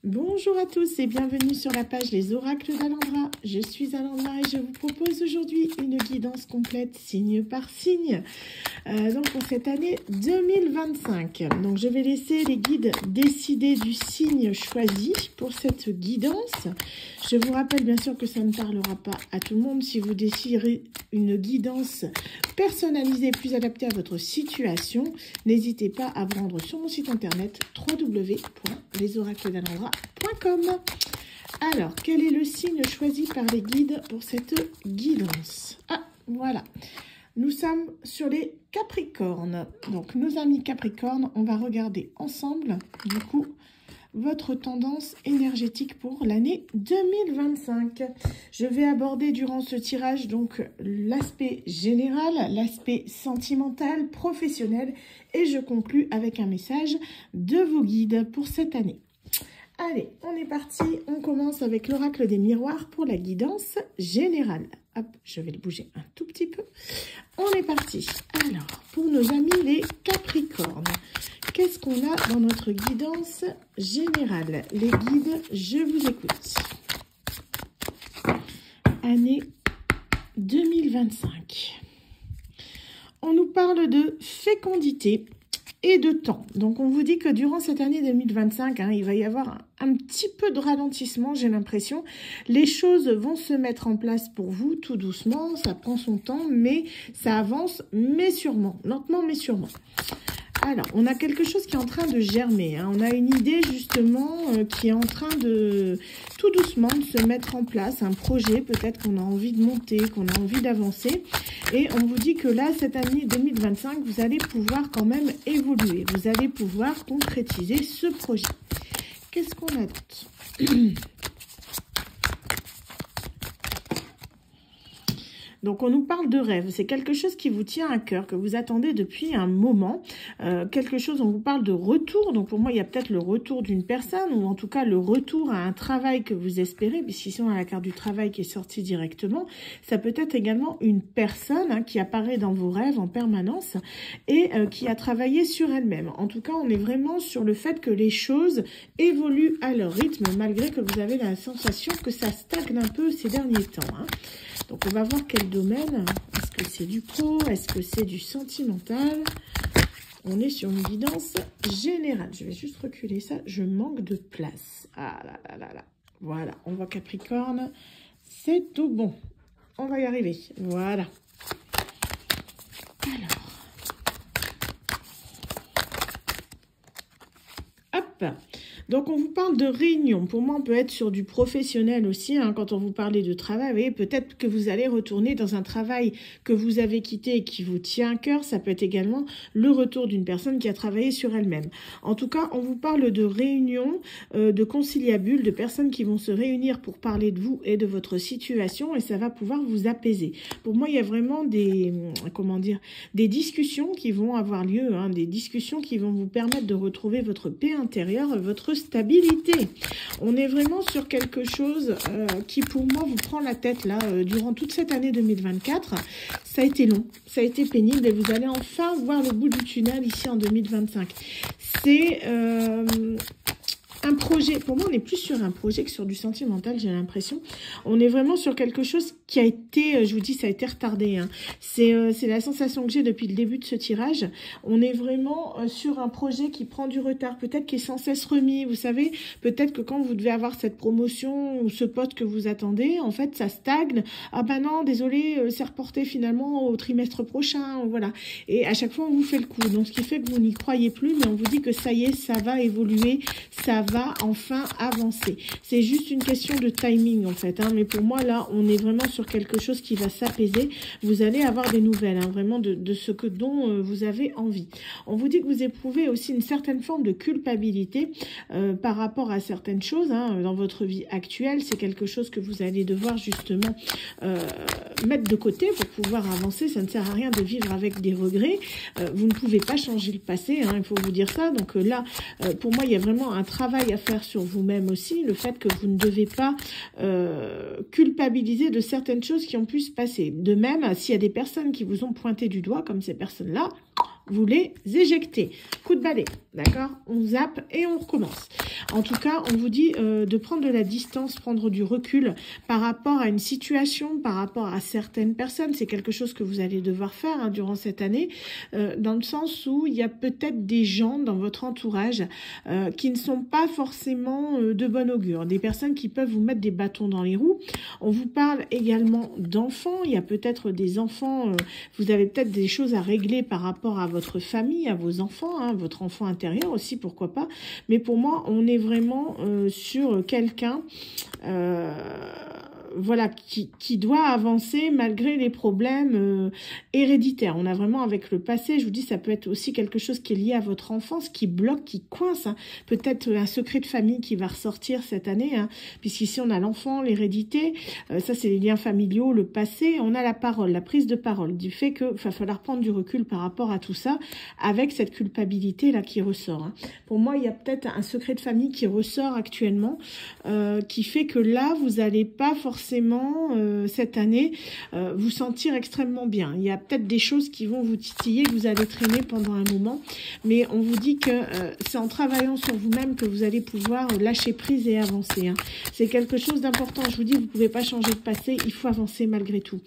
Bonjour à tous et bienvenue sur la page Les Oracles d'Alendra. Je suis Alendra et je vous propose aujourd'hui une guidance complète signe par signe. Donc pour cette année 2025. Donc je vais laisser les guides décider du signe choisi pour cette guidance. Je vous rappelle bien sûr que ça ne parlera pas à tout le monde. Si vous désirez une guidance personnalisée plus adaptée à votre situation, n'hésitez pas à vous rendre sur mon site internet www.lesoracledalendra.com. Alors, quel est le signe choisi par les guides pour cette guidance? Ah, voilà. Nous sommes sur les Capricornes. Donc, nos amis Capricornes, on va regarder ensemble, du coup, votre tendance énergétique pour l'année 2025. Je vais aborder durant ce tirage donc l'aspect général, l'aspect sentimental, professionnel et je conclus avec un message de vos guides pour cette année. Allez, on est parti. On commence avec l'oracle des miroirs pour la guidance générale. Hop, je vais le bouger un tout petit peu. On est parti. Alors, pour nos amis les Capricornes, qu'est-ce qu'on a dans notre guidance générale? Les guides, je vous écoute. Année 2025. On nous parle de fécondité et de temps. Donc, on vous dit que durant cette année 2025, il va y avoir un petit peu de ralentissement, j'ai l'impression. Les choses vont se mettre en place pour vous tout doucement. Ça prend son temps, mais ça avance, mais sûrement. Lentement, mais sûrement. Alors, on a quelque chose qui est en train de germer. On a une idée, justement, qui est en train de, tout doucement, de se mettre en place. Un projet, peut-être qu'on a envie de monter, qu'on a envie d'avancer. Et on vous dit que là, cette année 2025, vous allez pouvoir quand même évoluer. Vous allez pouvoir concrétiser ce projet. Qu'est-ce qu'on a d'autre ? Donc, on nous parle de rêve. C'est quelque chose qui vous tient à cœur, que vous attendez depuis un moment. Quelque chose, on vous parle de retour. Donc, pour moi, il y a peut-être le retour d'une personne ou en tout cas le retour à un travail que vous espérez. Puisqu'ici, on a la carte du travail qui est sortie directement. Ça peut être également une personne qui apparaît dans vos rêves en permanence et qui a travaillé sur elle-même. En tout cas, on est vraiment sur le fait que les choses évoluent à leur rythme malgré que vous avez la sensation que ça stagne un peu ces derniers temps. Donc, on va voir quel domaine. Est-ce que c'est du pro? Est-ce que c'est du sentimental? On est sur une guidance générale. Je vais juste reculer ça. Je manque de place. Ah là là là là. Voilà, on voit Capricorne. C'est tout bon. On va y arriver. Voilà. Alors. Hop. Donc, on vous parle de réunion. Pour moi, on peut être sur du professionnel aussi. Quand on vous parlait de travail, vous voyez, peut-être que vous allez retourner dans un travail que vous avez quitté et qui vous tient à cœur. Ça peut être également le retour d'une personne qui a travaillé sur elle-même. En tout cas, on vous parle de réunion, de conciliabule, de personnes qui vont se réunir pour parler de vous et de votre situation et ça va pouvoir vous apaiser. Pour moi, il y a vraiment des, des discussions qui vont avoir lieu, des discussions qui vont vous permettre de retrouver votre paix intérieure, votre stabilité. On est vraiment sur quelque chose qui pour moi vous prend la tête là durant toute cette année 2024. Ça a été long, ça a été pénible et vous allez enfin voir le bout du tunnel ici en 2025. C'est un projet, pour moi on est plus sur un projet que sur du sentimental, j'ai l'impression. On est vraiment sur quelque chose qui a été, je vous dis, ça a été retardé. C'est la sensation que j'ai depuis le début de ce tirage. On est vraiment sur un projet qui prend du retard, peut-être qui est sans cesse remis. Vous savez, peut-être que quand vous devez avoir cette promotion ou ce poste que vous attendez, en fait ça stagne. Ah ben non, désolé, c'est reporté finalement au trimestre prochain, voilà. Et à chaque fois on vous fait le coup. Donc ce qui fait que vous n'y croyez plus, mais on vous dit que ça y est, ça va évoluer, ça va enfin avancer. C'est juste une question de timing en fait. Mais pour moi là, on est vraiment sur quelque chose qui va s'apaiser. Vous allez avoir des nouvelles, vraiment de ce dont vous avez envie. On vous dit que vous éprouvez aussi une certaine forme de culpabilité par rapport à certaines choses dans votre vie actuelle. C'est quelque chose que vous allez devoir justement mettre de côté pour pouvoir avancer. Ça ne sert à rien de vivre avec des regrets. Vous ne pouvez pas changer le passé, il faut vous dire ça. Donc là, pour moi, il y a vraiment un travail à faire sur vous-même aussi, le fait que vous ne devez pas culpabiliser de certaines choses qui ont pu se passer. De même, s'il y a des personnes qui vous ont pointé du doigt, comme ces personnes-là, vous les éjectez. Coup de balai, d'accord? On zappe et on recommence. En tout cas, on vous dit de prendre de la distance, prendre du recul par rapport à une situation, par rapport à certaines personnes. C'est quelque chose que vous allez devoir faire hein, durant cette année, dans le sens où il y a peut-être des gens dans votre entourage qui ne sont pas forcément de bon augure. Des personnes qui peuvent vous mettre des bâtons dans les roues. On vous parle également d'enfants. Il y a peut-être des enfants, vous avez peut-être des choses à régler par rapport à votre famille, à vos enfants, hein, votre enfant intérieur aussi, pourquoi pas. Mais pour moi, on est vraiment sur quelqu'un voilà, qui doit avancer malgré les problèmes héréditaires. On a vraiment avec le passé, je vous dis, ça peut être aussi quelque chose qui est lié à votre enfance, qui bloque, qui coince. Hein. Peut-être un secret de famille qui va ressortir cette année, hein, puisqu'ici on a l'enfant, l'hérédité, ça c'est les liens familiaux, le passé, on a la parole, la prise de parole, du fait qu'il va falloir prendre du recul par rapport à tout ça, avec cette culpabilité là qui ressort. Hein. Pour moi, il y a peut-être un secret de famille qui ressort actuellement, qui fait que là, vous n'allez pas forcément cette année vous sentir extrêmement bien. Il y a peut-être des choses qui vont vous titiller, que vous allez traîner pendant un moment, mais on vous dit que c'est en travaillant sur vous-même que vous allez pouvoir lâcher prise et avancer. Hein. C'est quelque chose d'important. Je vous dis, vous ne pouvez pas changer de passé, il faut avancer malgré tout.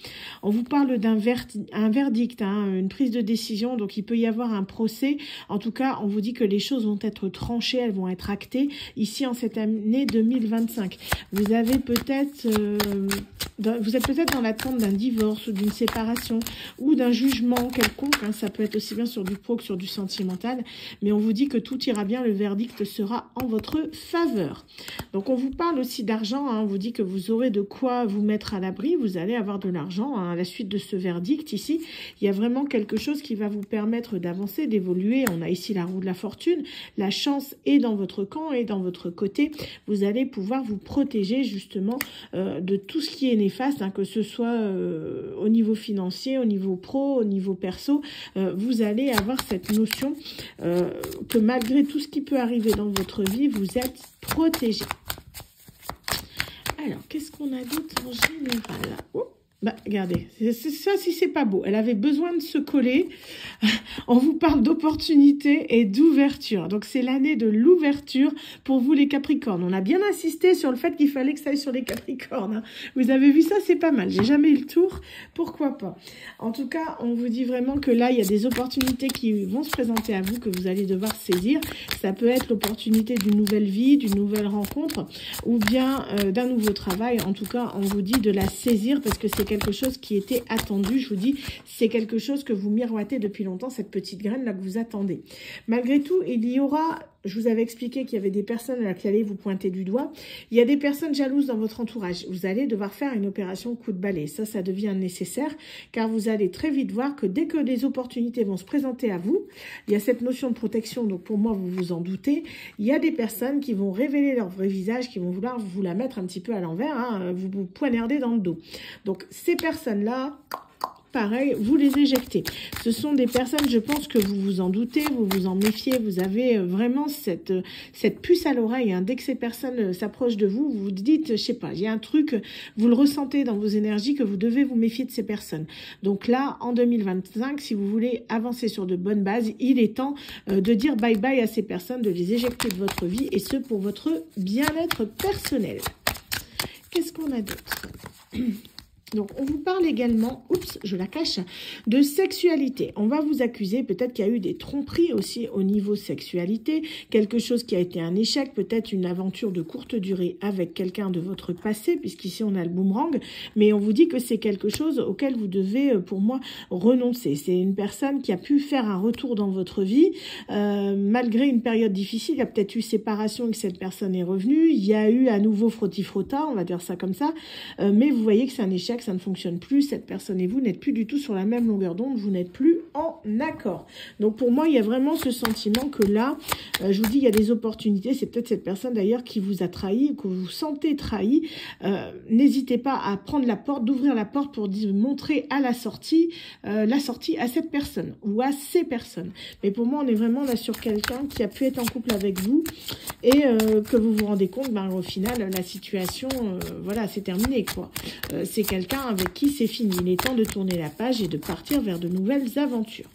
On vous parle d'un verdict, hein, une prise de décision, donc il peut y avoir un procès. En tout cas, on vous dit que les choses vont être tranchées, elles vont être actées ici en cette année 2025. Vous avez peut-être vous êtes peut-être dans l'attente d'un divorce ou d'une séparation ou d'un jugement quelconque, hein, ça peut être aussi bien sur du pro que sur du sentimental, mais on vous dit que tout ira bien, le verdict sera en votre faveur. Donc on vous parle aussi d'argent, hein, on vous dit que vous aurez de quoi vous mettre à l'abri, vous allez avoir de l'argent hein, à la suite de ce verdict ici. Il y a vraiment quelque chose qui va vous permettre d'avancer, d'évoluer. On a ici la roue de la fortune, la chance est dans votre camp et dans votre côté. Vous allez pouvoir vous protéger justement de tout ce qui est néfaste, hein, que ce soit au niveau financier, au niveau pro, au niveau perso, vous allez avoir cette notion que malgré tout ce qui peut arriver dans votre vie, vous êtes protégé. Alors, qu'est-ce qu'on a d'autre en général? Oh, bah, regardez, ça, si c'est pas beau. Elle avait besoin de se coller. On vous parle d'opportunité et d'ouverture. Donc, c'est l'année de l'ouverture pour vous, les Capricornes. On a bien insisté sur le fait qu'il fallait que ça aille sur les Capricornes. Hein. Vous avez vu ça, c'est pas mal. J'ai jamais eu le tour. Pourquoi pas? En tout cas, on vous dit vraiment que là, il y a des opportunités qui vont se présenter à vous, que vous allez devoir saisir. Ça peut être l'opportunité d'une nouvelle vie, d'une nouvelle rencontre, ou bien d'un nouveau travail. En tout cas, on vous dit de la saisir parce que c'est quelque chose qui était attendu. Je vous dis, c'est quelque chose que vous miroitez depuis longtemps, cette petite graine là que vous attendez. Malgré tout, il y aura, je vous avais expliqué qu'il y avait des personnes là qui allaient vous pointer du doigt. Il y a des personnes jalouses dans votre entourage. Vous allez devoir faire une opération coup de balai. Ça devient nécessaire car vous allez très vite voir que dès que des opportunités vont se présenter à vous, il y a cette notion de protection. Donc pour moi, vous vous en doutez. Il y a des personnes qui vont révéler leur vrai visage, qui vont vouloir vous la mettre un petit peu à l'envers, hein, vous poignarder dans le dos. Donc ces personnes-là, pareil, vous les éjectez. Ce sont des personnes, je pense que vous vous en doutez, vous vous en méfiez, vous avez vraiment cette puce à l'oreille. Hein. Dès que ces personnes s'approchent de vous, vous vous dites, je sais pas, il y a un truc, vous le ressentez dans vos énergies que vous devez vous méfier de ces personnes. Donc là, en 2025, si vous voulez avancer sur de bonnes bases, il est temps de dire bye bye à ces personnes, de les éjecter de votre vie, et ce pour votre bien-être personnel. Qu'est-ce qu'on a d'autre ? Donc, on vous parle également, oups, je la cache, de sexualité. On va vous accuser, peut-être qu'il y a eu des tromperies aussi au niveau sexualité, quelque chose qui a été un échec, peut-être une aventure de courte durée avec quelqu'un de votre passé, puisqu'ici on a le boomerang, mais on vous dit que c'est quelque chose auquel vous devez, pour moi, renoncer. C'est une personne qui a pu faire un retour dans votre vie, malgré une période difficile. Il y a peut-être eu séparation et que cette personne est revenue, il y a eu à nouveau frotti-frotta, on va dire ça comme ça, mais vous voyez que c'est un échec, ça ne fonctionne plus, cette personne et vous n'êtes plus du tout sur la même longueur d'onde, vous n'êtes plus en accord. Donc pour moi, il y a vraiment ce sentiment que là, je vous dis, il y a des opportunités, c'est peut-être cette personne d'ailleurs qui vous a trahi, que vous sentez trahi. N'hésitez pas à prendre la porte, d'ouvrir la porte pour montrer à la sortie à cette personne ou à ces personnes. Mais pour moi, on est vraiment là sur quelqu'un qui a pu être en couple avec vous et que vous vous rendez compte, ben, au final, la situation, voilà, c'est terminé, quoi. C'est quelqu'un avec qui c'est fini. Il est temps de tourner la page et de partir vers de nouvelles aventures.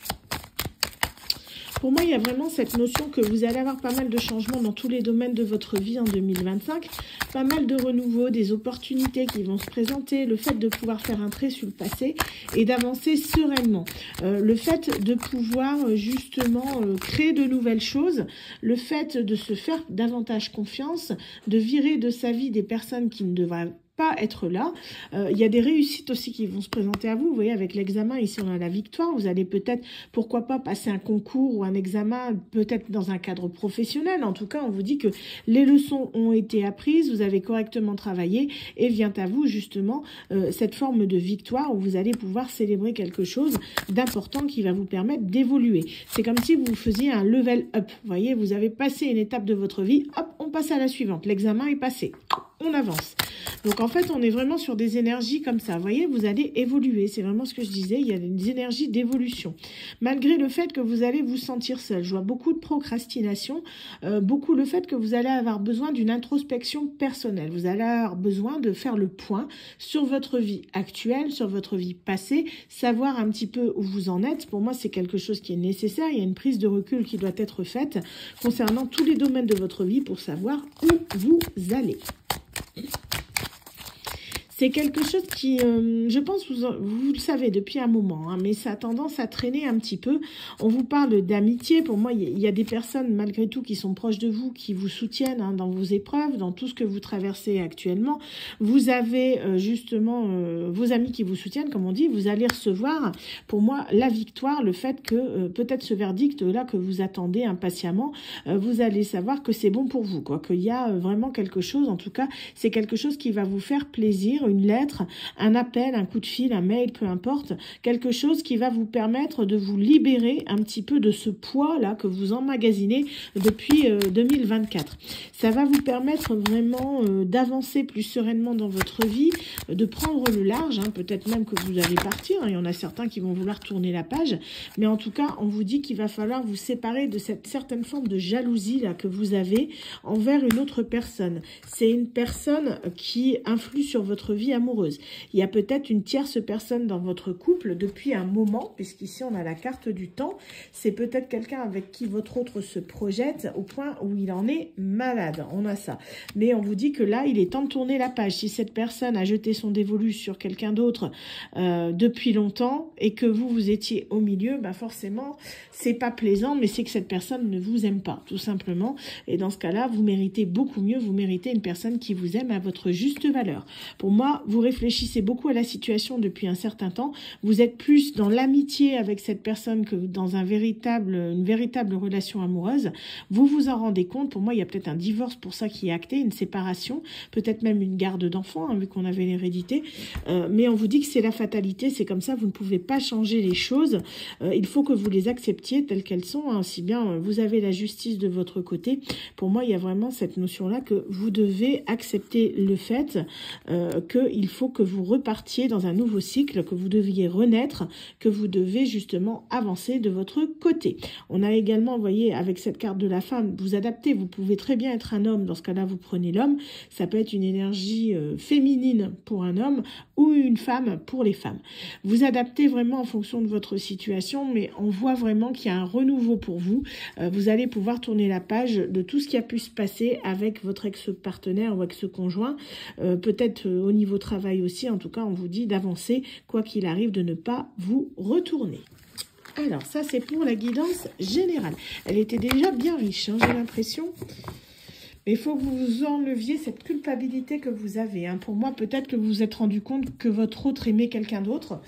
Pour moi, il y a vraiment cette notion que vous allez avoir pas mal de changements dans tous les domaines de votre vie en 2025. Pas mal de renouveau, des opportunités qui vont se présenter, le fait de pouvoir faire un trait sur le passé et d'avancer sereinement. Le fait de pouvoir justement créer de nouvelles choses, le fait de se faire davantage confiance, de virer de sa vie des personnes qui ne devraient pas être là. Il y a des réussites aussi qui vont se présenter à vous. Vous voyez, avec l'examen, ici, on a la victoire. Vous allez peut-être, pourquoi pas, passer un concours ou un examen, peut-être dans un cadre professionnel. En tout cas, on vous dit que les leçons ont été apprises, vous avez correctement travaillé et vient à vous, justement, cette forme de victoire où vous allez pouvoir célébrer quelque chose d'important qui va vous permettre d'évoluer. C'est comme si vous faisiez un level up. Vous voyez, vous avez passé une étape de votre vie, hop, on passe à la suivante. L'examen est passé. On avance. Donc, en fait, on est vraiment sur des énergies comme ça. Vous voyez, vous allez évoluer. C'est vraiment ce que je disais. Il y a des énergies d'évolution. Malgré le fait que vous allez vous sentir seul. Je vois beaucoup de procrastination. Beaucoup le fait que vous allez avoir besoin d'une introspection personnelle. Vous allez avoir besoin de faire le point sur votre vie actuelle, sur votre vie passée. Savoir un petit peu où vous en êtes. Pour moi, c'est quelque chose qui est nécessaire. Il y a une prise de recul qui doit être faite concernant tous les domaines de votre vie pour savoir où vous allez. C'est quelque chose qui, je pense, vous le savez depuis un moment, hein, mais ça a tendance à traîner un petit peu. On vous parle d'amitié. Pour moi, il y a des personnes, malgré tout, qui sont proches de vous, qui vous soutiennent hein, dans vos épreuves, dans tout ce que vous traversez actuellement. Vous avez justement vos amis qui vous soutiennent, comme on dit. Vous allez recevoir, pour moi, la victoire, le fait que peut-être ce verdict-là que vous attendez impatiemment, vous allez savoir que c'est bon pour vous, quoi. Qu'il y a vraiment quelque chose, en tout cas, c'est quelque chose qui va vous faire plaisir. Une lettre, un appel, un coup de fil, un mail, peu importe, quelque chose qui va vous permettre de vous libérer un petit peu de ce poids-là que vous emmagasinez depuis 2024. Ça va vous permettre vraiment d'avancer plus sereinement dans votre vie, de prendre le large, hein, peut-être même que vous allez partir, hein, il y en a certains qui vont vouloir tourner la page, mais en tout cas, on vous dit qu'il va falloir vous séparer de cette certaine forme de jalousie là que vous avez envers une autre personne. C'est une personne qui influe sur votre vie amoureuse. Il y a peut-être une tierce personne dans votre couple depuis un moment, puisqu'ici on a la carte du temps. C'est peut-être quelqu'un avec qui votre autre se projette au point où il en est malade. On a ça. Mais on vous dit que là, il est temps de tourner la page. Si cette personne a jeté son dévolu sur quelqu'un d'autre depuis longtemps et que vous étiez au milieu, ben forcément, c'est pas plaisant, mais c'est que cette personne ne vous aime pas, tout simplement. Et dans ce cas-là, vous méritez beaucoup mieux. Vous méritez une personne qui vous aime à votre juste valeur. Pour moi, vous réfléchissez beaucoup à la situation depuis un certain temps. Vous êtes plus dans l'amitié avec cette personne que dans une véritable relation amoureuse. Vous vous en rendez compte. Pour moi, il y a peut-être un divorce pour ça qui est acté, une séparation, peut-être même une garde d'enfants, hein, vu qu'on avait l'hérédité. Mais on vous dit que c'est la fatalité, c'est comme ça, vous ne pouvez pas changer les choses. Il faut que vous les acceptiez telles qu'elles sont, hein, si bien vous avez la justice de votre côté. Pour moi, il y a vraiment cette notion-là que vous devez accepter le fait qu'il faut que vous repartiez dans un nouveau cycle, que vous deviez renaître, que vous devez justement avancer de votre côté. On a également, vous voyez, avec cette carte de la femme, vous adaptez, vous pouvez très bien être un homme, dans ce cas-là, vous prenez l'homme, ça peut être une énergie féminine pour un homme ou une femme pour les femmes. Vous adaptez vraiment en fonction de votre situation, mais on voit vraiment qu'il y a un renouveau pour vous. Vous allez pouvoir tourner la page de tout ce qui a pu se passer avec votre ex-partenaire ou ex-conjoint, peut-être au niveau travail aussi. En tout cas, on vous dit d'avancer, quoi qu'il arrive, de ne pas vous retourner. Alors, ça, c'est pour la guidance générale. Elle était déjà bien riche, hein, j'ai l'impression. Mais il faut que vous enleviez cette culpabilité que vous avez. Hein. Pour moi, peut-être que vous vous êtes rendu compte que votre autre aimait quelqu'un d'autre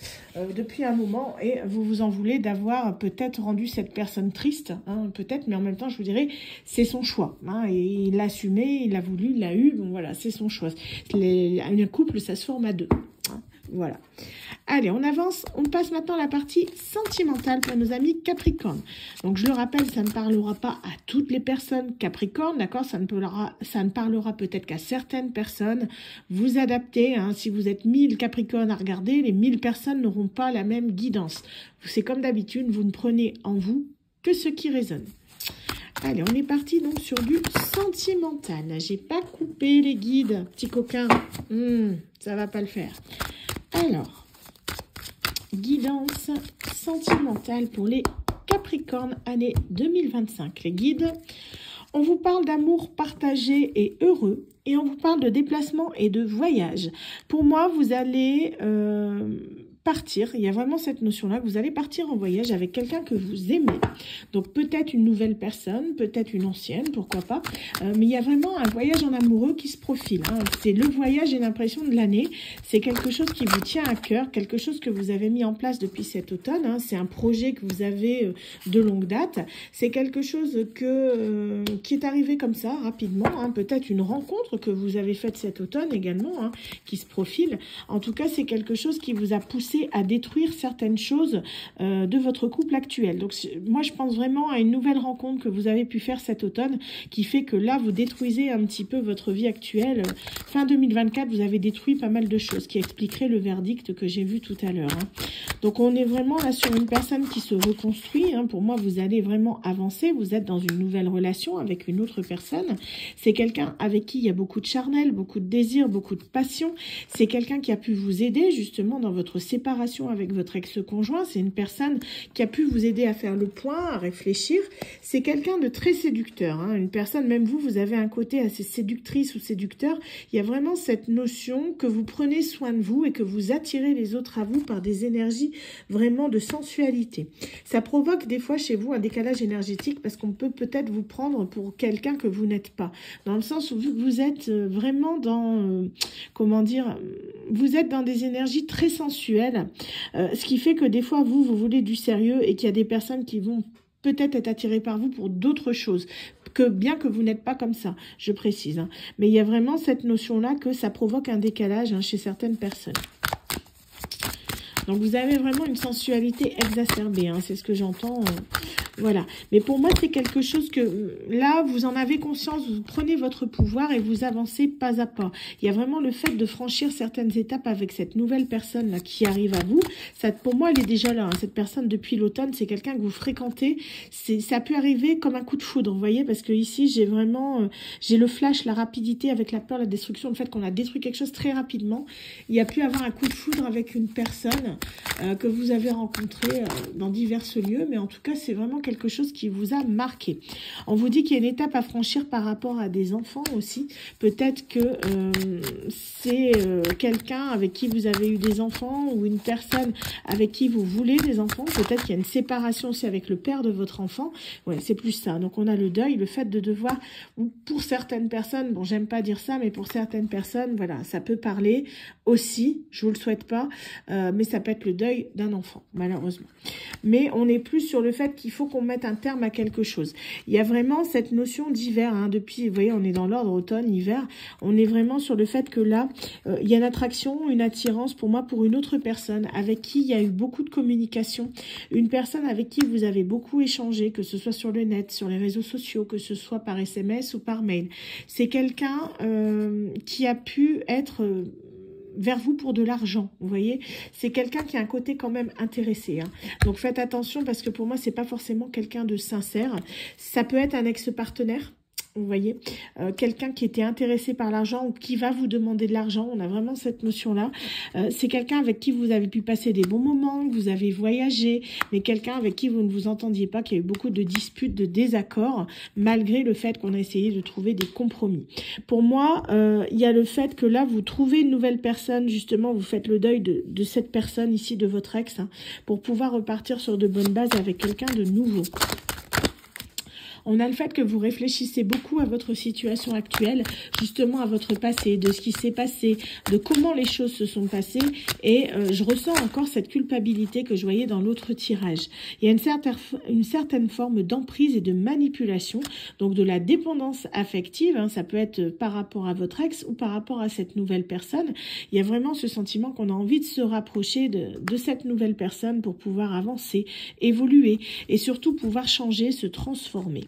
depuis un moment et vous vous en voulez d'avoir peut-être rendu cette personne triste. Hein, peut-être, mais en même temps, je vous dirais, c'est son choix. Hein, et il l'a assumé, il l'a voulu, il l'a eu. Bon, voilà, c'est son choix. Un couple, ça se forme à deux. Hein, voilà. Allez, on avance. On passe maintenant à la partie sentimentale pour nos amis Capricorne. Donc, je le rappelle, ça ne parlera pas à toutes les personnes Capricorne, d'accord? Ça ne parlera peut-être qu'à certaines personnes. Vous adaptez, hein, si vous êtes 1000 Capricornes à regarder, les 1000 personnes n'auront pas la même guidance. C'est comme d'habitude, vous ne prenez en vous que ce qui résonne. Allez, on est parti donc sur du sentimental. J'ai pas coupé les guides, petit coquin. Ça va pas le faire. Alors, guidance sentimentale pour les Capricorne, année 2025. Les guides, on vous parle d'amour partagé et heureux. Et on vous parle de déplacement et de voyage. Pour moi, vous allez partir. Il y a vraiment cette notion-là que vous allez partir en voyage avec quelqu'un que vous aimez. Donc peut-être une nouvelle personne, peut-être une ancienne, pourquoi pas. Mais il y a vraiment un voyage en amoureux qui se profile. Hein. C'est le voyage, j'ai l'impression, de l'année. C'est quelque chose qui vous tient à cœur, quelque chose que vous avez mis en place depuis cet automne. Hein. C'est un projet que vous avez de longue date. C'est quelque chose qui est arrivé comme ça, rapidement. Hein. Peut-être une rencontre que vous avez faite cet automne également, hein, qui se profile. En tout cas, c'est quelque chose qui vous a poussé à détruire certaines choses de votre couple actuel. Donc, moi, je pense vraiment à une nouvelle rencontre que vous avez pu faire cet automne qui fait que là, vous détruisez un petit peu votre vie actuelle. Fin 2024, vous avez détruit pas mal de choses qui expliqueraient le verdict que j'ai vu tout à l'heure. Hein. Donc, on est vraiment là sur une personne qui se reconstruit. Hein. Pour moi, vous allez vraiment avancer. Vous êtes dans une nouvelle relation avec une autre personne. C'est quelqu'un avec qui il y a beaucoup de charnel, beaucoup de désir, beaucoup de passion. C'est quelqu'un qui a pu vous aider justement dans votre séparation avec votre ex-conjoint. C'est une personne qui a pu vous aider à faire le point, à réfléchir. C'est quelqu'un de très séducteur. Hein. Une personne, même vous, vous avez un côté assez séductrice ou séducteur. Il y a vraiment cette notion que vous prenez soin de vous et que vous attirez les autres à vous par des énergies vraiment de sensualité. Ça provoque des fois chez vous un décalage énergétique parce qu'on peut peut-être vous prendre pour quelqu'un que vous n'êtes pas. Dans le sens où vous êtes vraiment dans, comment dire, vous êtes dans des énergies très sensuelles. Ce qui fait que des fois, vous voulez du sérieux et qu'il y a des personnes qui vont peut-être être attirées par vous pour d'autres choses. Bien que vous n'êtes pas comme ça, je précise. Hein. Mais il y a vraiment cette notion-là que ça provoque un décalage chez certaines personnes. Donc, vous avez vraiment une sensualité exacerbée. Hein, c'est ce que j'entends. Voilà. Mais pour moi, c'est quelque chose que, là, vous en avez conscience, vous prenez votre pouvoir et vous avancez pas à pas. Il y a vraiment le fait de franchir certaines étapes avec cette nouvelle personne-là qui arrive à vous. Ça, pour moi, elle est déjà là. Hein. Cette personne, depuis l'automne, c'est quelqu'un que vous fréquentez. Ça peut arriver comme un coup de foudre, vous voyez, parce que ici, j'ai vraiment, j'ai le flash, la rapidité avec la peur, la destruction, le fait qu'on a détruit quelque chose très rapidement. Il y a pu avoir un coup de foudre avec une personne que vous avez rencontrée dans divers lieux, mais en tout cas, c'est vraiment quelque chose qui vous a marqué. On vous dit qu'il y a une étape à franchir par rapport à des enfants aussi. Peut-être que c'est quelqu'un avec qui vous avez eu des enfants ou une personne avec qui vous voulez des enfants. Peut-être qu'il y a une séparation aussi avec le père de votre enfant. Ouais, c'est plus ça. Donc, on a le deuil, le fait de devoir, ou pour certaines personnes, bon, j'aime pas dire ça, mais pour certaines personnes, voilà, ça peut parler aussi, je vous le souhaite pas, mais ça peut être le deuil d'un enfant, malheureusement. Mais on est plus sur le fait qu'il faut qu'on mette un terme à quelque chose. Il y a vraiment cette notion d'hiver, hein, depuis, vous voyez, on est dans l'ordre automne, hiver, on est vraiment sur le fait que là, il y a une attraction, une attirance pour moi, pour une autre personne avec qui il y a eu beaucoup de communication, une personne avec qui vous avez beaucoup échangé, que ce soit sur le net, sur les réseaux sociaux, que ce soit par SMS ou par mail. C'est quelqu'un qui a pu être vers vous pour de l'argent, vous voyez. C'est quelqu'un qui a un côté quand même intéressé. Hein. Donc faites attention parce que pour moi, c'est pas forcément quelqu'un de sincère. Ça peut être un ex-partenaire. Vous voyez, quelqu'un qui était intéressé par l'argent ou qui va vous demander de l'argent, on a vraiment cette notion-là. C'est quelqu'un avec qui vous avez pu passer des bons moments, que vous avez voyagé, mais quelqu'un avec qui vous ne vous entendiez pas, qui a eu beaucoup de disputes, de désaccords, malgré le fait qu'on a essayé de trouver des compromis. Pour moi, il y a le fait que là, vous trouvez une nouvelle personne, justement, vous faites le deuil de cette personne ici, de votre ex, hein, pour pouvoir repartir sur de bonnes bases avec quelqu'un de nouveau. On a le fait que vous réfléchissez beaucoup à votre situation actuelle, justement à votre passé, de ce qui s'est passé, de comment les choses se sont passées. Et je ressens encore cette culpabilité que je voyais dans l'autre tirage. Il y a une certaine forme d'emprise et de manipulation, donc de la dépendance affective. Hein, ça peut être par rapport à votre ex ou par rapport à cette nouvelle personne. Il y a vraiment ce sentiment qu'on a envie de se rapprocher de cette nouvelle personne pour pouvoir avancer, évoluer et surtout pouvoir changer, se transformer.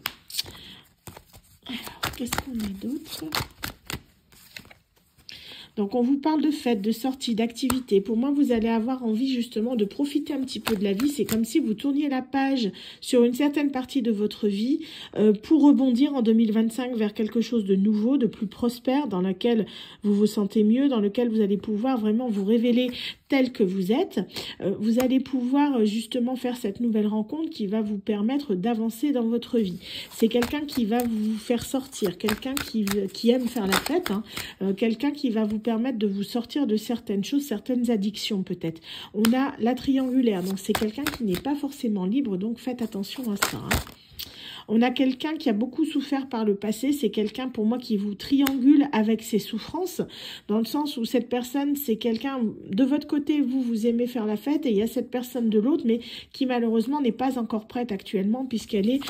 Alors, qu'est-ce qu'on a d'autre ? Donc, on vous parle de fêtes, de sorties, d'activités. Pour moi, vous allez avoir envie justement de profiter un petit peu de la vie. C'est comme si vous tourniez la page sur une certaine partie de votre vie pour rebondir en 2025 vers quelque chose de nouveau, de plus prospère, dans lequel vous vous sentez mieux, dans lequel vous allez pouvoir vraiment vous révéler tel que vous êtes. Vous allez pouvoir justement faire cette nouvelle rencontre qui va vous permettre d'avancer dans votre vie. C'est quelqu'un qui va vous faire sortir, quelqu'un qui aime faire la fête, hein, quelqu'un qui va vous permettre de vous sortir de certaines choses, certaines addictions peut-être. On a la triangulaire, donc c'est quelqu'un qui n'est pas forcément libre, donc faites attention à ça. Hein. On a quelqu'un qui a beaucoup souffert par le passé, c'est quelqu'un pour moi qui vous triangule avec ses souffrances, dans le sens où cette personne, c'est quelqu'un, de votre côté, vous aimez faire la fête, et il y a cette personne de l'autre, mais qui malheureusement n'est pas encore prête actuellement, puisqu'elle est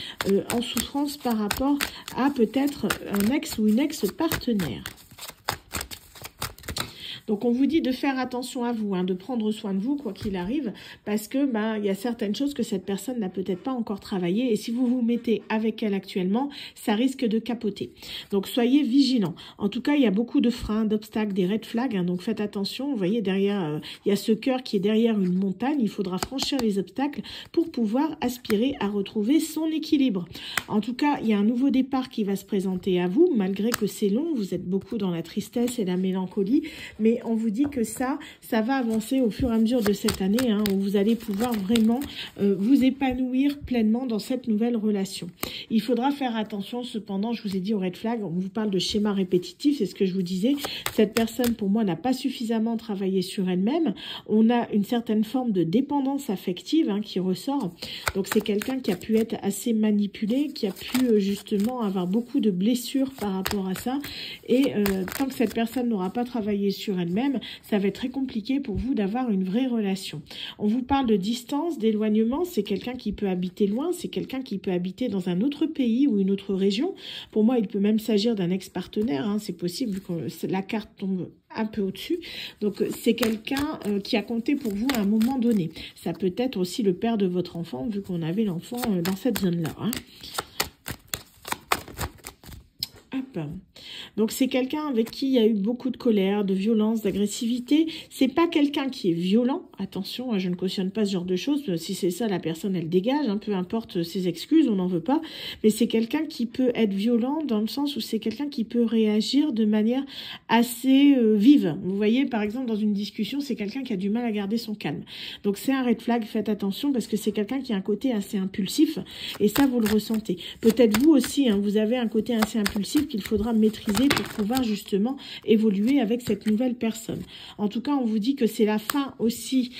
en souffrance par rapport à peut-être un ex ou une ex-partenaire. Donc, on vous dit de faire attention à vous, hein, de prendre soin de vous, quoi qu'il arrive, parce que il y a certaines choses que cette personne n'a peut-être pas encore travaillé, et si vous vous mettez avec elle actuellement, ça risque de capoter. Donc, soyez vigilants. En tout cas, il y a beaucoup de freins, d'obstacles, des red flags, hein, donc faites attention. Vous voyez, derrière, il y a ce cœur qui est derrière une montagne, il faudra franchir les obstacles pour pouvoir aspirer à retrouver son équilibre. En tout cas, il y a un nouveau départ qui va se présenter à vous, malgré que c'est long, vous êtes beaucoup dans la tristesse et la mélancolie, mais on vous dit que ça va avancer au fur et à mesure de cette année, hein, où vous allez pouvoir vraiment vous épanouir pleinement dans cette nouvelle relation. Il faudra faire attention, cependant, je vous ai dit au red flag, on vous parle de schéma répétitif, c'est ce que je vous disais. Cette personne, pour moi, n'a pas suffisamment travaillé sur elle-même. On a une certaine forme de dépendance affective, hein, qui ressort. Donc, c'est quelqu'un qui a pu être assez manipulé, qui a pu justement avoir beaucoup de blessures par rapport à ça. Et tant que cette personne n'aura pas travaillé sur elle-même, ça va être très compliqué pour vous d'avoir une vraie relation. On vous parle de distance, d'éloignement, c'est quelqu'un qui peut habiter loin, c'est quelqu'un qui peut habiter dans un autre pays ou une autre région. Pour moi, il peut même s'agir d'un ex-partenaire, hein, c'est possible que la carte tombe un peu au-dessus. Donc, c'est quelqu'un qui a compté pour vous à un moment donné. Ça peut être aussi le père de votre enfant, vu qu'on avait l'enfant dans cette zone-là. Hein. Hop. Donc, c'est quelqu'un avec qui il y a eu beaucoup de colère, de violence, d'agressivité. C'est pas quelqu'un qui est violent. Attention, je ne cautionne pas ce genre de choses. Si c'est ça, la personne, elle dégage. Hein, peu importe ses excuses, on n'en veut pas. Mais c'est quelqu'un qui peut être violent dans le sens où c'est quelqu'un qui peut réagir de manière assez vive. Vous voyez, par exemple, dans une discussion, c'est quelqu'un qui a du mal à garder son calme. Donc, c'est un red flag. Faites attention parce que c'est quelqu'un qui a un côté assez impulsif. Et ça, vous le ressentez. Peut-être vous aussi, hein, vous avez un côté assez impulsif qu'il faudra maîtriser pour pouvoir justement évoluer avec cette nouvelle personne. En tout cas, on vous dit que c'est la fin aussi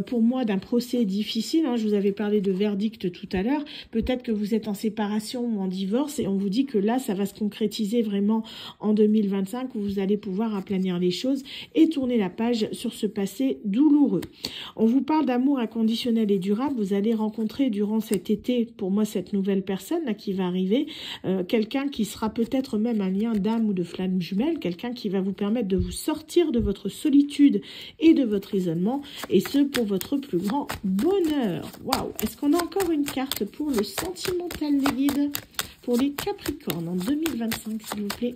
pour moi d'un procès difficile. Hein. Je vous avais parlé de verdict tout à l'heure. Peut-être que vous êtes en séparation ou en divorce et on vous dit que là, ça va se concrétiser vraiment en 2025 où vous allez pouvoir aplanir les choses et tourner la page sur ce passé douloureux. On vous parle d'amour inconditionnel et durable. Vous allez rencontrer durant cet été, pour moi, cette nouvelle personne là qui va arriver, quelqu'un qui sera peut-être même un lien d'âme ou de flamme jumelle, quelqu'un qui va vous permettre de vous sortir de votre solitude et de votre isolement, et ce pour votre plus grand bonheur. Waouh! Est-ce qu'on a encore une carte pour le sentimental, les guides? Pour les Capricornes en 2025, s'il vous plaît.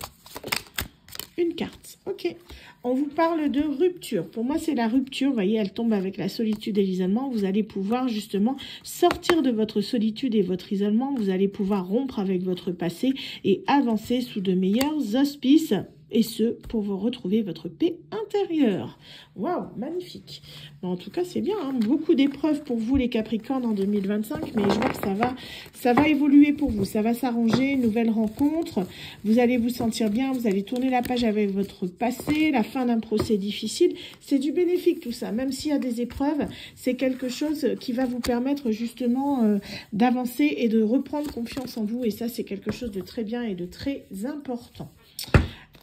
Une carte, ok. On vous parle de rupture. Pour moi, c'est la rupture. Vous voyez, elle tombe avec la solitude et l'isolement. Vous allez pouvoir justement sortir de votre solitude et votre isolement. Vous allez pouvoir rompre avec votre passé et avancer sous de meilleurs auspices. Et ce, pour vous retrouver votre paix intérieure. Waouh, magnifique. Bon, en tout cas, c'est bien. Hein, beaucoup d'épreuves pour vous, les Capricornes, en 2025. Mais je vois que ça va évoluer pour vous. Ça va s'arranger. Nouvelle rencontre. Vous allez vous sentir bien. Vous allez tourner la page avec votre passé. La fin d'un procès difficile. C'est du bénéfique, tout ça. Même s'il y a des épreuves, c'est quelque chose qui va vous permettre justement d'avancer et de reprendre confiance en vous. Et ça, c'est quelque chose de très bien et de très important.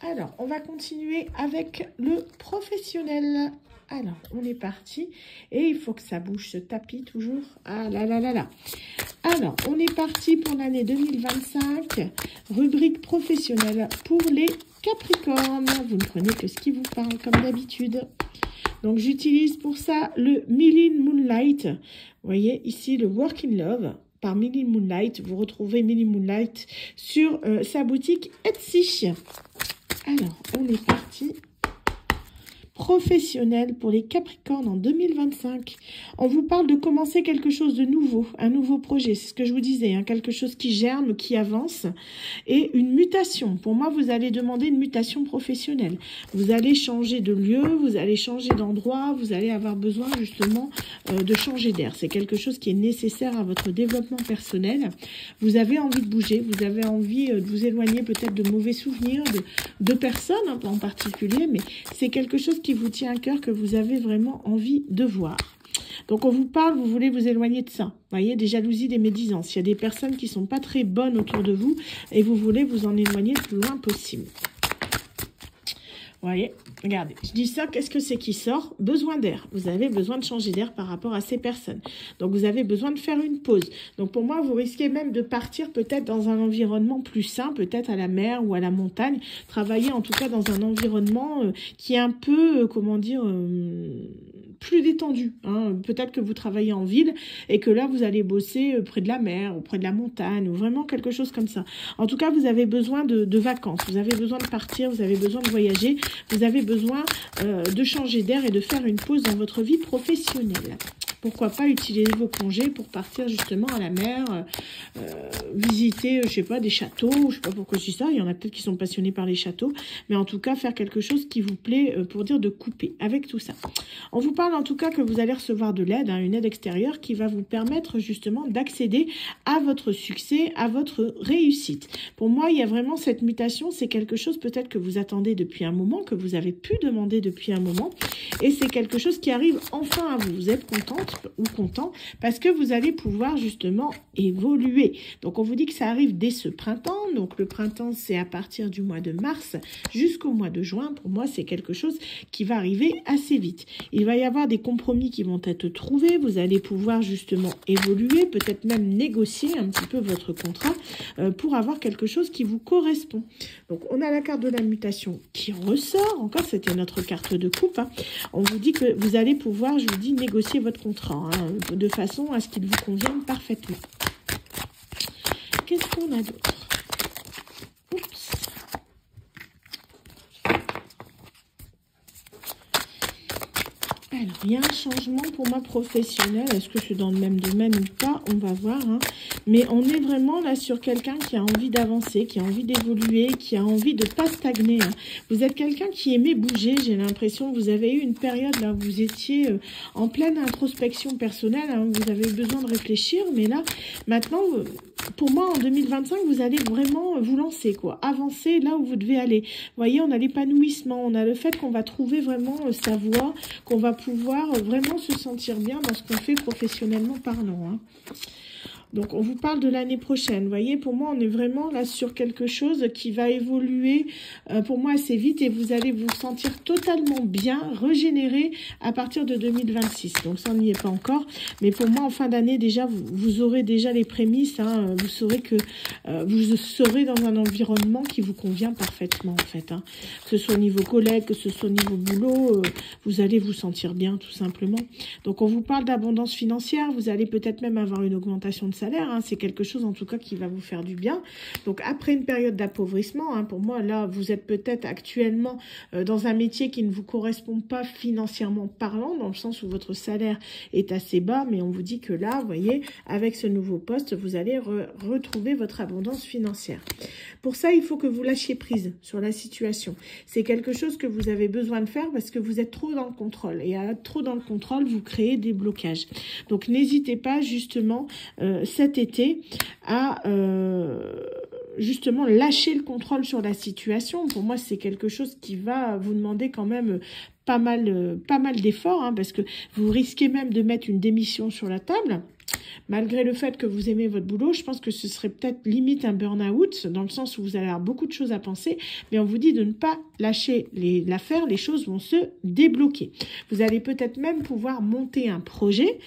Alors, on va continuer avec le professionnel. Alors, on est parti. Et il faut que ça bouge, ce tapis, toujours. Ah là là là là. Alors, on est parti pour l'année 2025. Rubrique professionnelle pour les Capricornes. Vous ne prenez que ce qui vous parle, comme d'habitude. Donc, j'utilise pour ça le Millie Moonlight. Vous voyez, ici, le Work in Love. Par Millie Moonlight. Vous retrouvez Millie Moonlight sur sa boutique Etsy. Alors, on est parti. professionnel pour les Capricornes en 2025. On vous parle de commencer quelque chose de nouveau, un nouveau projet, c'est ce que je vous disais, hein, quelque chose qui germe, qui avance, et une mutation. Pour moi, vous allez demander une mutation professionnelle. Vous allez changer de lieu, vous allez changer d'endroit, vous allez avoir besoin justement de changer d'air. C'est quelque chose qui est nécessaire à votre développement personnel. Vous avez envie de bouger, vous avez envie de vous éloigner peut-être de mauvais souvenirs, de personnes en particulier, mais c'est quelque chose qui vous tient à cœur, que vous avez vraiment envie de voir. Donc on vous parle, vous voulez vous éloigner de ça. Vous voyez, des jalousies, des médisances. Il y a des personnes qui sont pas très bonnes autour de vous et vous voulez vous en éloigner le plus loin possible. Vous voyez, regardez, je dis ça, qu'est-ce que c'est qui sort? Besoin d'air. Vous avez besoin de changer d'air par rapport à ces personnes. Donc, vous avez besoin de faire une pause. Donc, pour moi, vous risquez même de partir peut-être dans un environnement plus sain, peut-être à la mer ou à la montagne. Travailler en tout cas dans un environnement qui est un peu, comment dire, plus détendu. Hein. Peut-être que vous travaillez en ville et que là, vous allez bosser près de la mer ou près de la montagne ou vraiment quelque chose comme ça. En tout cas, vous avez besoin de vacances. Vous avez besoin de partir, vous avez besoin de voyager. Vous avez besoin de changer d'air et de faire une pause dans votre vie professionnelle. Pourquoi pas utiliser vos congés pour partir justement à la mer, visiter, je sais pas, des châteaux, je sais pas pourquoi je dis ça, il y en a peut-être qui sont passionnés par les châteaux, mais en tout cas faire quelque chose qui vous plaît pour dire de couper avec tout ça. On vous parle en tout cas que vous allez recevoir de l'aide, hein, une aide extérieure qui va vous permettre justement d'accéder à votre succès, à votre réussite. Pour moi, il y a vraiment cette mutation, c'est quelque chose peut-être que vous attendez depuis un moment, que vous avez pu demander depuis un moment, et c'est quelque chose qui arrive enfin à vous. Vous êtes contente ou content parce que vous allez pouvoir justement évoluer. Donc on vous dit que ça arrive dès ce printemps. Donc le printemps, c'est à partir du mois de mars jusqu'au mois de juin. Pour moi, c'est quelque chose qui va arriver assez vite. Il va y avoir des compromis qui vont être trouvés. Vous allez pouvoir justement évoluer, peut-être même négocier un petit peu votre contrat pour avoir quelque chose qui vous correspond. Donc on a la carte de la mutation qui ressort. Encore, c'était notre carte de coupe. Hein. On vous dit que vous allez pouvoir, je vous dis, négocier votre contrat. De façon à ce qu'il vous convienne parfaitement. Qu'est-ce qu'on a d'autre? Oups. Alors, il y a un changement pour moi professionnel. Est-ce que je suis dans le même domaine ou pas? On va voir. Hein. Mais on est vraiment là sur quelqu'un qui a envie d'avancer, qui a envie d'évoluer, qui a envie de ne pas stagner. Hein. Vous êtes quelqu'un qui aimait bouger. J'ai l'impression que vous avez eu une période là où vous étiez en pleine introspection personnelle. Hein. Vous avez besoin de réfléchir. Mais là, maintenant, pour moi, en 2025, vous allez vraiment vous lancer, quoi. Avancer là où vous devez aller. Vous voyez, on a l'épanouissement. On a le fait qu'on va trouver vraiment sa voie, qu'on va pouvoir vraiment se sentir bien dans ce qu'on fait professionnellement parlant. Hein. Donc, on vous parle de l'année prochaine. Vous voyez, pour moi, on est vraiment là sur quelque chose qui va évoluer pour moi assez vite et vous allez vous sentir totalement bien, régénéré à partir de 2026. Donc, ça, on n'y est pas encore. Mais pour moi, en fin d'année, déjà, vous aurez déjà les prémices. Hein, vous saurez que vous serez dans un environnement qui vous convient parfaitement, en fait. Hein. Que ce soit au niveau collègue, que ce soit au niveau boulot, vous allez vous sentir bien, tout simplement. Donc, on vous parle d'abondance financière. Vous allez peut-être même avoir une augmentation de salaire, hein, c'est quelque chose en tout cas qui va vous faire du bien. Donc après une période d'appauvrissement, hein, pour moi là vous êtes peut-être actuellement dans un métier qui ne vous correspond pas financièrement parlant, dans le sens où votre salaire est assez bas, mais on vous dit que là, vous voyez, avec ce nouveau poste, vous allez retrouver votre abondance financière. Pour ça, il faut que vous lâchiez prise sur la situation. C'est quelque chose que vous avez besoin de faire parce que vous êtes trop dans le contrôle. Et à être trop dans le contrôle, vous créez des blocages. Donc n'hésitez pas justement cet été à justement lâcher le contrôle sur la situation. Pour moi, c'est quelque chose qui va vous demander quand même pas mal d'efforts, hein, parce que vous risquez même de mettre une démission sur la table. Malgré le fait que vous aimez votre boulot, je pense que ce serait peut-être limite un burn-out, dans le sens où vous allez avoir beaucoup de choses à penser, mais on vous dit de ne pas lâcher l'affaire, les choses vont se débloquer. Vous allez peut-être même pouvoir monter un projet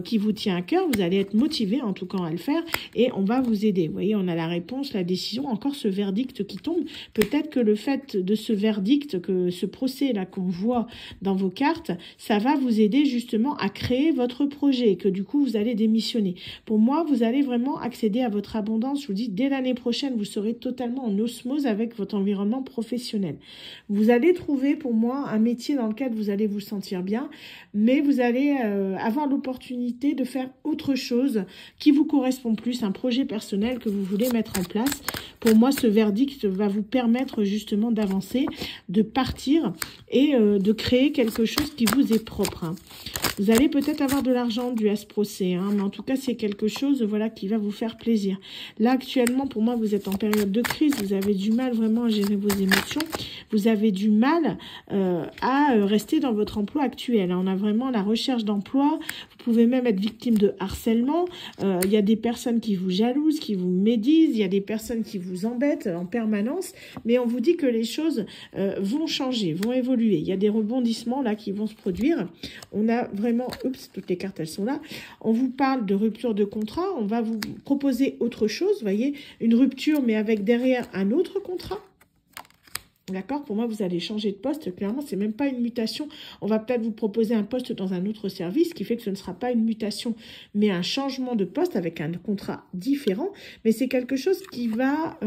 qui vous tient à cœur, vous allez être motivé en tout cas à le faire, et on va vous aider. Vous voyez, on a la réponse, la décision, encore ce verdict qui tombe. Peut-être que le fait de ce verdict, que ce procès-là qu'on voit dans vos cartes, ça va vous aider justement à créer votre projet, et que du coup vous allez démissionner passionné. Pour moi, vous allez vraiment accéder à votre abondance. Je vous dis, dès l'année prochaine, vous serez totalement en osmose avec votre environnement professionnel. Vous allez trouver, pour moi, un métier dans lequel vous allez vous sentir bien, mais vous allez avoir l'opportunité de faire autre chose qui vous correspond plus, un projet personnel que vous voulez mettre en place. Pour moi, ce verdict va vous permettre justement d'avancer, de partir et de créer quelque chose qui vous est propre. Hein. Vous allez peut-être avoir de l'argent dû à ce procès, hein, mais en tout cas, c'est quelque chose voilà, qui va vous faire plaisir. Là, actuellement, pour moi, vous êtes en période de crise, vous avez du mal vraiment à gérer vos émotions, vous avez du mal à rester dans votre emploi actuel. Hein. On a vraiment la recherche d'emploi, vous pouvez même être victime de harcèlement, il y a des personnes qui vous jalousent, qui vous médisent, il y a des personnes qui vous embêtent en permanence, mais on vous dit que les choses vont changer, vont évoluer. Il y a des rebondissements là qui vont se produire. On a vraiment, oups, toutes les cartes elles sont là. On vous parle de rupture de contrat, on va vous proposer autre chose, vous voyez, une rupture mais avec derrière un autre contrat. D'accord? Pour moi, vous allez changer de poste. Clairement, c'est même pas une mutation. On va peut-être vous proposer un poste dans un autre service, ce qui fait que ce ne sera pas une mutation, mais un changement de poste avec un contrat différent. Mais c'est quelque chose qui va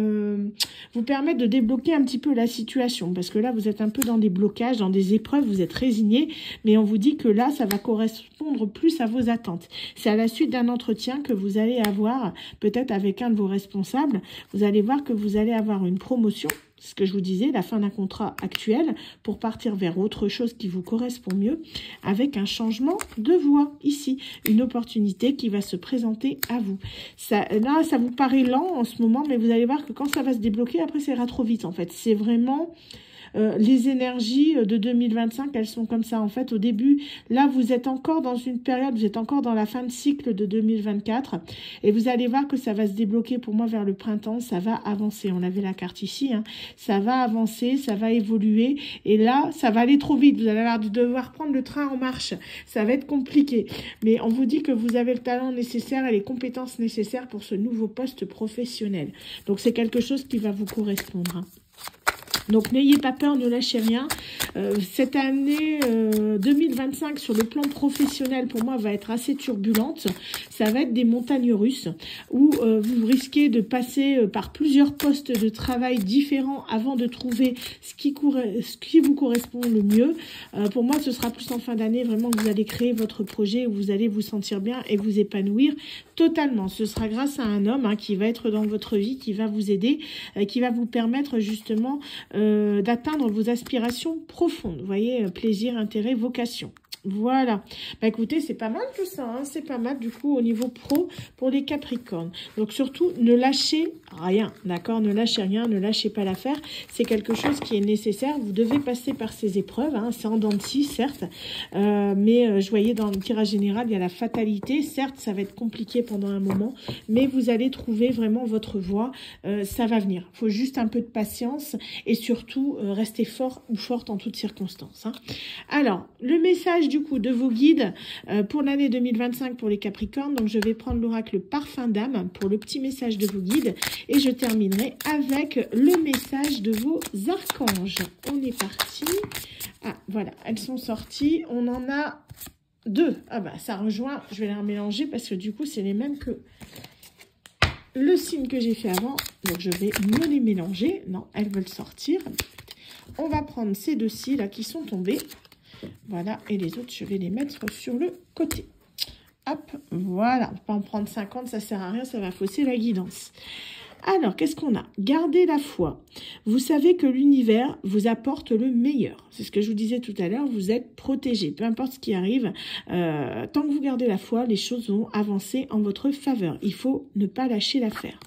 vous permettre de débloquer un petit peu la situation. Parce que là, vous êtes un peu dans des blocages, dans des épreuves, vous êtes résigné. Mais on vous dit que là, ça va correspondre plus à vos attentes. C'est à la suite d'un entretien que vous allez avoir, peut-être avec un de vos responsables. Vous allez voir que vous allez avoir une promotion. Ce que je vous disais, la fin d'un contrat actuel pour partir vers autre chose qui vous correspond mieux avec un changement de voie ici. Une opportunité qui va se présenter à vous. Là, ça vous paraît lent en ce moment, mais vous allez voir que quand ça va se débloquer, après, ça ira trop vite en fait. C'est vraiment... les énergies de 2025, elles sont comme ça. En fait, au début, là, vous êtes encore dans une période, vous êtes encore dans la fin de cycle de 2024. Et vous allez voir que ça va se débloquer pour moi vers le printemps. Ça va avancer. On avait la carte ici. Hein. Ça va avancer, ça va évoluer. Et là, ça va aller trop vite. Vous allez devoir prendre le train en marche. Ça va être compliqué. Mais on vous dit que vous avez le talent nécessaire et les compétences nécessaires pour ce nouveau poste professionnel. Donc, c'est quelque chose qui va vous correspondre. Hein. Donc, n'ayez pas peur, ne lâchez rien. Cette année 2025, sur le plan professionnel, pour moi, va être assez turbulente. Ça va être des montagnes russes où vous risquez de passer par plusieurs postes de travail différents avant de trouver ce qui vous correspond le mieux. Pour moi, ce sera plus en fin d'année, vraiment, que vous allez créer votre projet où vous allez vous sentir bien et vous épanouir totalement. Ce sera grâce à un homme qui va être dans votre vie, qui va vous aider, qui va vous permettre justement d'atteindre vos aspirations profondes. Vous voyez, plaisir, intérêt, vocation. Voilà. Bah écoutez, c'est pas mal tout ça. Hein. C'est pas mal du coup au niveau pro pour les Capricornes. Donc surtout, ne lâchez rien. D'accord? Ne lâchez rien, ne lâchez pas l'affaire. C'est quelque chose qui est nécessaire. Vous devez passer par ces épreuves. Hein. C'est en dents de scie, certes. Mais je voyais dans le tirage général, il y a la fatalité. Certes, ça va être compliqué pendant un moment. Mais vous allez trouver vraiment votre voie. Ça va venir. Il faut juste un peu de patience. Et surtout, rester fort ou forte en toutes circonstances. Hein. Alors, le message du coup de vos guides pour l'année 2025 pour les Capricornes. Donc je vais prendre l'oracle Parfum d'âme pour le petit message de vos guides et je terminerai avec le message de vos archanges. On est parti. Ah voilà, elles sont sorties. On en a deux. Ah bah ça rejoint, je vais les remélanger parce que du coup c'est les mêmes que le signe que j'ai fait avant. Donc je vais me les mélanger. Non, elles veulent sortir. On va prendre ces deux-ci là qui sont tombés. Voilà, et les autres, je vais les mettre sur le côté. Hop, voilà. On peut pas en prendre 50, ça sert à rien, ça va fausser la guidance. Alors, qu'est-ce qu'on a? Gardez la foi. Vous savez que l'univers vous apporte le meilleur. C'est ce que je vous disais tout à l'heure, vous êtes protégé. Peu importe ce qui arrive, tant que vous gardez la foi, les choses vont avancer en votre faveur. Il faut ne pas lâcher l'affaire.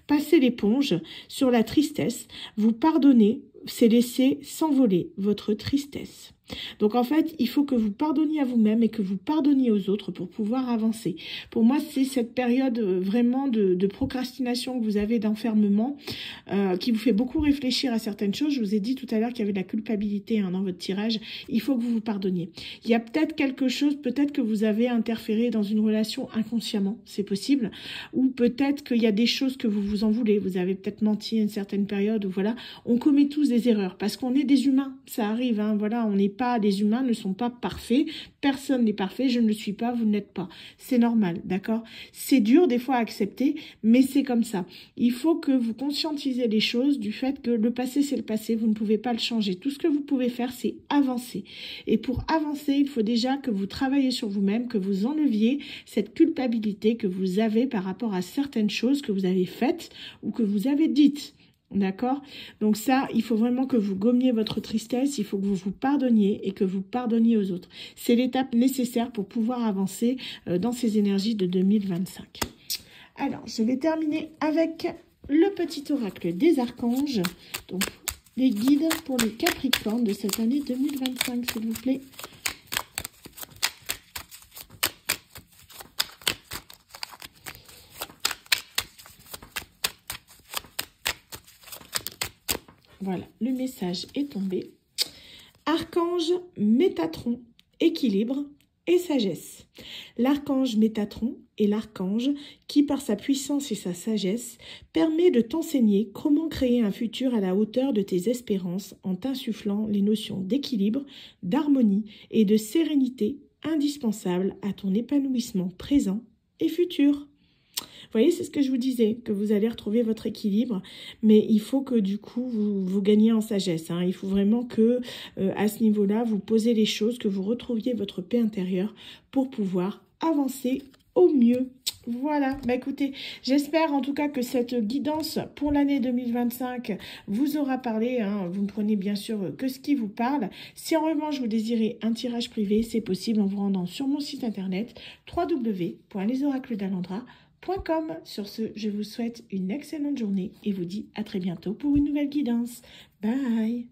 Passez l'éponge sur la tristesse. Vous pardonnez, c'est laisser s'envoler votre tristesse. Donc en fait, il faut que vous pardonniez à vous-même et que vous pardonniez aux autres pour pouvoir avancer. Pour moi, c'est cette période vraiment de procrastination que vous avez, d'enfermement, qui vous fait beaucoup réfléchir à certaines choses. Je vous ai dit tout à l'heure qu'il y avait de la culpabilité dans votre tirage. Il faut que vous vous pardonniez. Il y a peut-être quelque chose, peut-être que vous avez interféré dans une relation inconsciemment, c'est possible. Ou peut-être qu'il y a des choses que vous vous en voulez. Vous avez peut-être menti à une certaine période. Ou voilà, on commet tous des erreurs parce qu'on est des humains. Ça arrive, hein, voilà, on n'est pas, les humains ne sont pas parfaits, personne n'est parfait, je ne le suis pas, vous ne l'êtes pas. C'est normal, d'accord? C'est dur des fois à accepter, mais c'est comme ça. Il faut que vous conscientisez les choses du fait que le passé, c'est le passé, vous ne pouvez pas le changer. Tout ce que vous pouvez faire, c'est avancer. Et pour avancer, il faut déjà que vous travaillez sur vous-même, que vous enleviez cette culpabilité que vous avez par rapport à certaines choses que vous avez faites ou que vous avez dites. D'accord? Donc ça, il faut vraiment que vous gommiez votre tristesse, il faut que vous vous pardonniez et que vous pardonniez aux autres. C'est l'étape nécessaire pour pouvoir avancer dans ces énergies de 2025. Alors, je vais terminer avec le petit oracle des archanges. Donc, les guides pour les Capricornes de cette année 2025, s'il vous plaît. Voilà, le message est tombé. Archange Métatron, équilibre et sagesse. L'archange Métatron est l'archange qui, par sa puissance et sa sagesse, permet de t'enseigner comment créer un futur à la hauteur de tes espérances en t'insufflant les notions d'équilibre, d'harmonie et de sérénité indispensables à ton épanouissement présent et futur. Vous voyez, c'est ce que je vous disais, que vous allez retrouver votre équilibre, mais il faut que du coup, vous gagniez en sagesse. Il faut vraiment que, à ce niveau-là, vous posez les choses, que vous retrouviez votre paix intérieure pour pouvoir avancer au mieux. Voilà, bah écoutez, j'espère en tout cas que cette guidance pour l'année 2025 vous aura parlé. Vous ne prenez bien sûr que ce qui vous parle. Si en revanche vous désirez un tirage privé, c'est possible en vous rendant sur mon site internet www.lesoraclesdalandra.com. Sur ce, je vous souhaite une excellente journée et vous dis à très bientôt pour une nouvelle guidance. Bye!